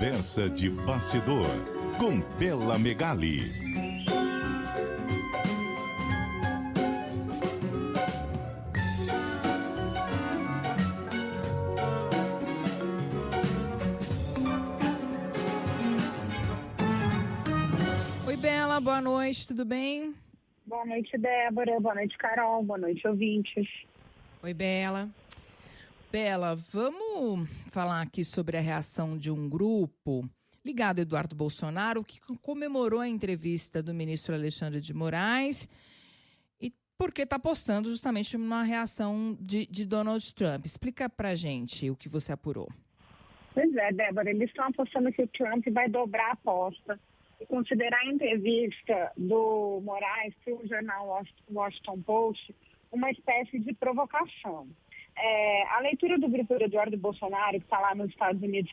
Conversa de bastidor com Bela Megali. Oi, Bela, boa noite, tudo bem? Boa noite, Débora. Boa noite, Carol. Boa noite, ouvintes. Oi, Bela. Bela, vamos falar aqui sobre a reação de um grupo ligado a Eduardo Bolsonaro, que comemorou a entrevista do ministro Alexandre de Moraes, e porque está apostando justamente numa reação de Donald Trump. Explica pra gente o que você apurou. Pois é, Débora, eles estão apostando que o Trump vai dobrar a aposta e considerar a entrevista do Moraes para o jornal Washington Post uma espécie de provocação. A leitura do grupo do Eduardo Bolsonaro, que está lá nos Estados Unidos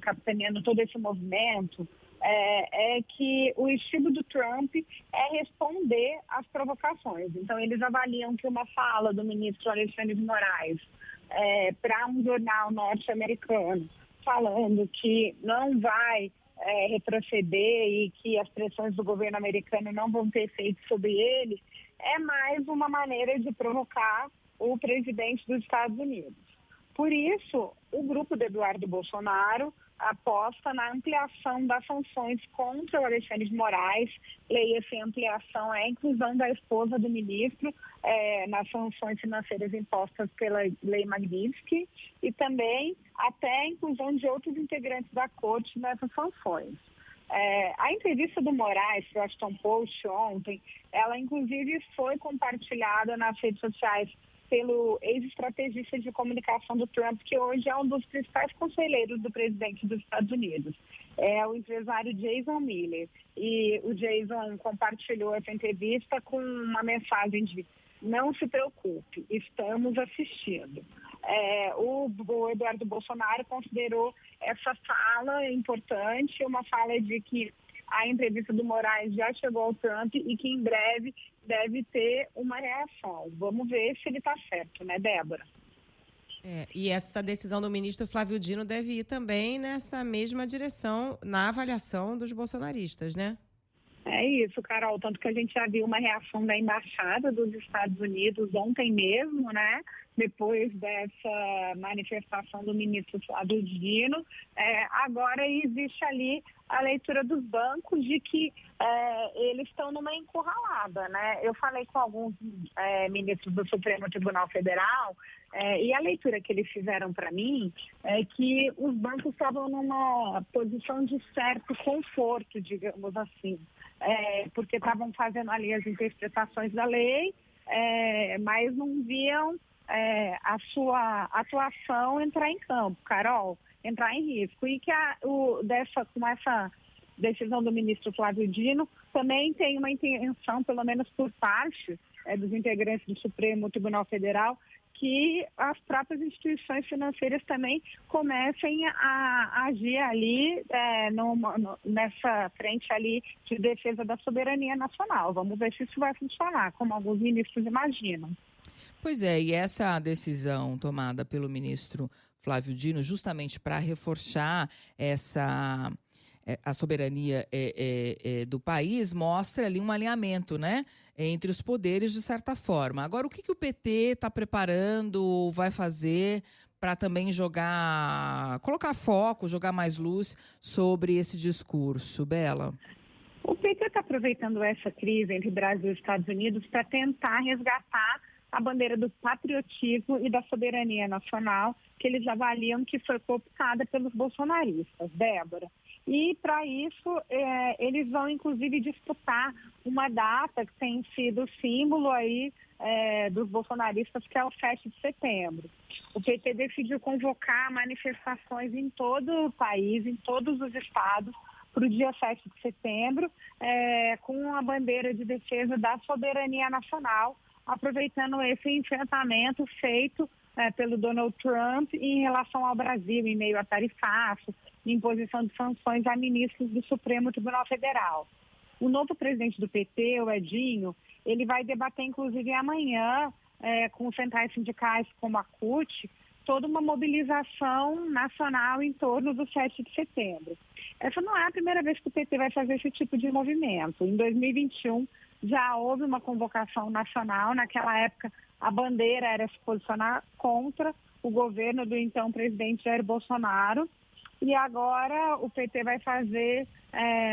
capitaneando todo esse movimento, é que o estilo do Trump é responder às provocações. Então, eles avaliam que uma fala do ministro Alexandre de Moraes para um jornal norte-americano, falando que não vai retroceder e que as pressões do governo americano não vão ter efeito sobre ele, é mais uma maneira de provocar o presidente dos Estados Unidos. Por isso, o grupo de Eduardo Bolsonaro aposta na ampliação das sanções contra o Alexandre de Moraes. Leia-se ampliação, a inclusão da esposa do ministro nas sanções financeiras impostas pela Lei Magnitsky e também até a inclusão de outros integrantes da corte nessas sanções. A entrevista do Moraes para o Washington Post ontem, ela inclusive foi compartilhada nas redes sociais pelo ex-estrategista de comunicação do Trump, que hoje é um dos principais conselheiros do presidente dos Estados Unidos. É o empresário Jason Miller. E o Jason compartilhou essa entrevista com uma mensagem de: não se preocupe, estamos assistindo. O Eduardo Bolsonaro considerou essa fala importante, uma fala de que a entrevista do Moraes já chegou ao Trump e que em breve deve ter uma reação. Vamos ver se ele está certo, né, Débora? E essa decisão do ministro Flávio Dino deve ir também nessa mesma direção na avaliação dos bolsonaristas, né? É isso, Carol, tanto que a gente já viu uma reação da Embaixada dos Estados Unidos ontem mesmo, né? Depois dessa manifestação do ministro Flávio Dino. Agora existe ali a leitura dos bancos de que eles estão numa encurralada, né? Eu falei com alguns ministros do Supremo Tribunal Federal e a leitura que eles fizeram para mim é que os bancos estavam numa posição de certo conforto, digamos assim, porque estavam fazendo ali as interpretações da lei, mas não viam a sua atuação entrar em campo, Carol, entrar em risco. E que com essa decisão do ministro Flávio Dino também tem uma intenção, pelo menos por parte dos integrantes do Supremo Tribunal Federal, que as próprias instituições financeiras também comecem a agir ali nessa frente ali de defesa da soberania nacional. Vamos ver se isso vai funcionar, como alguns ministros imaginam. Pois é, e essa decisão tomada pelo ministro Flávio Dino, justamente para reforçar a soberania do país, mostra ali um alinhamento, né, entre os poderes, de certa forma. Agora, o que o PT está preparando, vai fazer para também colocar foco, jogar mais luz sobre esse discurso, Bela? O PT está aproveitando essa crise entre Brasil e Estados Unidos para tentar resgatar a bandeira do patriotismo e da soberania nacional, que eles avaliam que foi cooptada pelos bolsonaristas, Débora. E, para isso, eles vão, inclusive, disputar uma data que tem sido símbolo aí dos bolsonaristas, que é o 7 de setembro. O PT decidiu convocar manifestações em todo o país, em todos os estados, para o dia 7 de setembro, com a bandeira de defesa da soberania nacional, aproveitando esse enfrentamento feito pelo Donald Trump em relação ao Brasil, em meio a tarifaço, imposição de sanções a ministros do Supremo Tribunal Federal. O novo presidente do PT, o Edinho, ele vai debater, inclusive, amanhã com centrais sindicais como a CUT, toda uma mobilização nacional em torno do 7 de setembro. Essa não é a primeira vez que o PT vai fazer esse tipo de movimento. Em 2021 já houve uma convocação nacional, naquela época a bandeira era se posicionar contra o governo do então presidente Jair Bolsonaro, e agora o PT vai fazer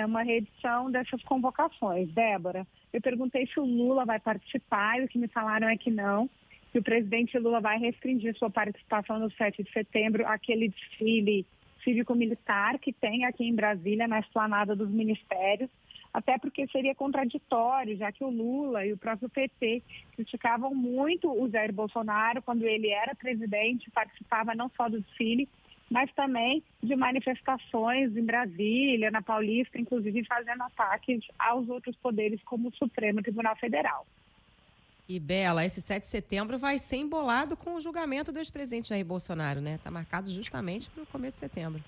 uma reedição dessas convocações. Débora, eu perguntei se o Lula vai participar e o que me falaram é que não, que o presidente Lula vai restringir sua participação no 7 de setembro, aquele desfile cívico-militar que tem aqui em Brasília, na esplanada dos ministérios, até porque seria contraditório, já que o Lula e o próprio PT criticavam muito o Jair Bolsonaro quando ele era presidente, participava não só do desfile, mas também de manifestações em Brasília, na Paulista, inclusive fazendo ataques aos outros poderes, como o Supremo Tribunal Federal. E, Bela, esse 7 de setembro vai ser embolado com o julgamento do ex-presidente Jair Bolsonaro, né? Está marcado justamente para o começo de setembro.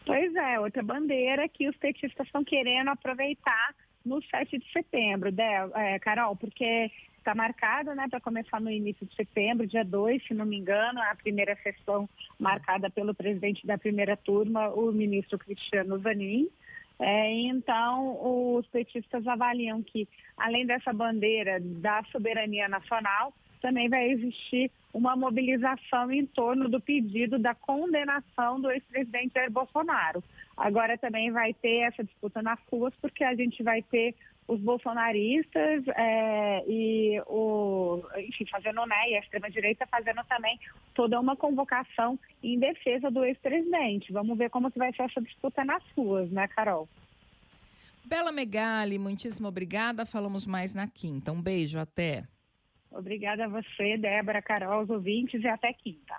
Pois é, outra bandeira que os petistas estão querendo aproveitar no 7 de setembro, Carol, porque está marcado, né, para começar no início de setembro, dia 2, se não me engano, a primeira sessão marcada pelo presidente da primeira turma, o ministro Cristiano Zanin. Então, os petistas avaliam que, além dessa bandeira da soberania nacional, também vai existir uma mobilização em torno do pedido da condenação do ex-presidente Jair Bolsonaro. Agora também vai ter essa disputa nas ruas, porque a gente vai ter os bolsonaristas fazendo, né, e a extrema-direita fazendo também toda uma convocação em defesa do ex-presidente. Vamos ver como que vai ser essa disputa nas ruas, né, Carol? Bela Megali, muitíssimo obrigada. Falamos mais na quinta. Um beijo, até. Obrigada a você, Débora, Carol, os ouvintes, e até quinta.